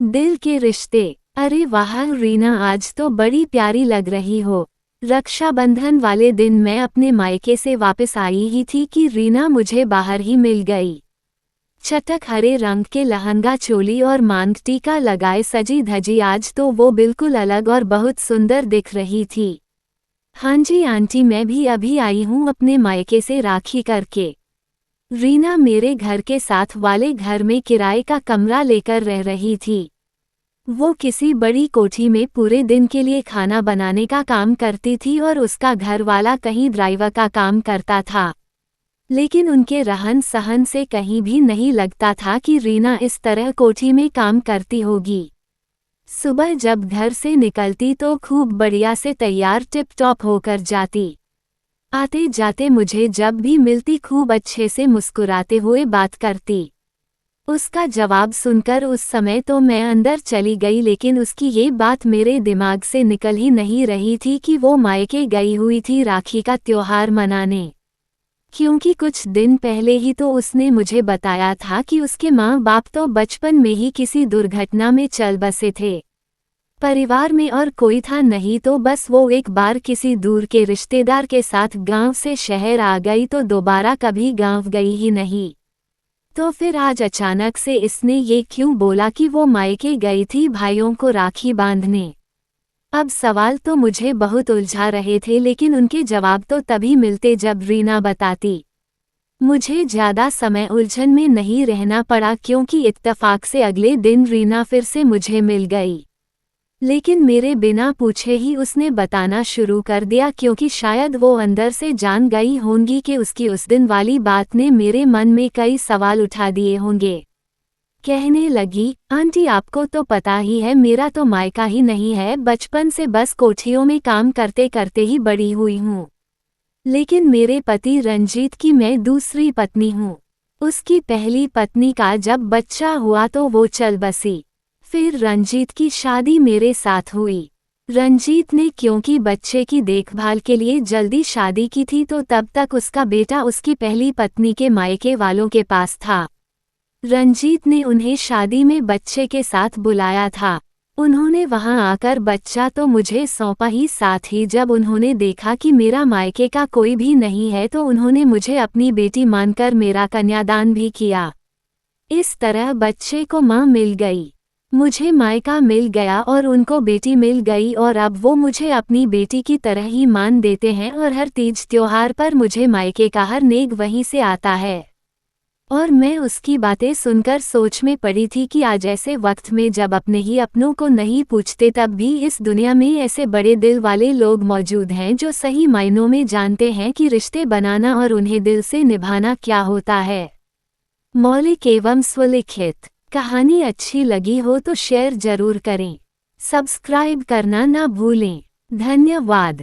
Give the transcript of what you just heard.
दिल के रिश्ते। अरे वाह रीना, आज तो बड़ी प्यारी लग रही हो। रक्षाबंधन वाले दिन मैं अपने मायके से वापस आई ही थी कि रीना मुझे बाहर ही मिल गई। चटक हरे रंग के लहंगा चोली और मांग टीका लगाए सजी धजी आज तो वो बिल्कुल अलग और बहुत सुंदर दिख रही थी। हाँ जी आंटी, मैं भी अभी आई हूँ अपने मायके से राखी करके। रीना मेरे घर के साथ वाले घर में किराए का कमरा लेकर रह रही थी। वो किसी बड़ी कोठी में पूरे दिन के लिए खाना बनाने का काम करती थी और उसका घर वाला कहीं ड्राइवर का काम करता था। लेकिन उनके रहन सहन से कहीं भी नहीं लगता था कि रीना इस तरह कोठी में काम करती होगी। सुबह जब घर से निकलती तो खूब बढ़िया से तैयार टिप टॉप होकर जाती। आते जाते मुझे जब भी मिलती खूब अच्छे से मुस्कुराते हुए बात करती। उसका जवाब सुनकर उस समय तो मैं अंदर चली गई, लेकिन उसकी ये बात मेरे दिमाग से निकल ही नहीं रही थी कि वो मायके गई हुई थी राखी का त्योहार मनाने। क्योंकि कुछ दिन पहले ही तो उसने मुझे बताया था कि उसके माँ बाप तो बचपन में ही किसी दुर्घटना में चल बसे थे। परिवार में और कोई था नहीं, तो बस वो एक बार किसी दूर के रिश्तेदार के साथ गांव से शहर आ गई तो दोबारा कभी गांव गई ही नहीं। तो फिर आज अचानक से इसने ये क्यों बोला कि वो मायके गई थी भाइयों को राखी बांधने। अब सवाल तो मुझे बहुत उलझा रहे थे, लेकिन उनके जवाब तो तभी मिलते जब रीना बताती। मुझे ज़्यादा समय उलझन में नहीं रहना पड़ा, क्योंकि इत्तफाक से अगले दिन रीना फिर से मुझे मिल गई। लेकिन मेरे बिना पूछे ही उसने बताना शुरू कर दिया, क्योंकि शायद वो अंदर से जान गई होंगी कि उसकी उस दिन वाली बात ने मेरे मन में कई सवाल उठा दिए होंगे। कहने लगी, आंटी आपको तो पता ही है मेरा तो मायका ही नहीं है, बचपन से बस कोठियों में काम करते करते ही बड़ी हुई हूँ। लेकिन मेरे पति रंजीत की मैं दूसरी पत्नी हूँ। उसकी पहली पत्नी का जब बच्चा हुआ तो वो चल बसी। फिर रंजीत की शादी मेरे साथ हुई। रंजीत ने क्योंकि बच्चे की देखभाल के लिए जल्दी शादी की थी, तो तब तक उसका बेटा उसकी पहली पत्नी के मायके वालों के पास था। रंजीत ने उन्हें शादी में बच्चे के साथ बुलाया था। उन्होंने वहां आकर बच्चा तो मुझे सौंपा ही, साथ ही जब उन्होंने देखा कि मेरा मायके का कोई भी नहीं है तो उन्होंने मुझे अपनी बेटी मानकर मेरा कन्यादान भी किया। इस तरह बच्चे को मां मिल गई, मुझे मायका मिल गया और उनको बेटी मिल गई, और अब वो मुझे अपनी बेटी की तरह ही मान देते हैं और हर तीज त्योहार पर मुझे मायके का हर नेक वहीं से आता है। और मैं उसकी बातें सुनकर सोच में पड़ी थी कि आज ऐसे वक्त में जब अपने ही अपनों को नहीं पूछते, तब भी इस दुनिया में ऐसे बड़े दिल वाले लोग मौजूद हैं जो सही मायनों में जानते हैं कि रिश्ते बनाना और उन्हें दिल से निभाना क्या होता है। मौलिक एवं स्वलिखित कहानी अच्छी लगी हो तो शेयर जरूर करें, सब्सक्राइब करना ना भूलें। धन्यवाद।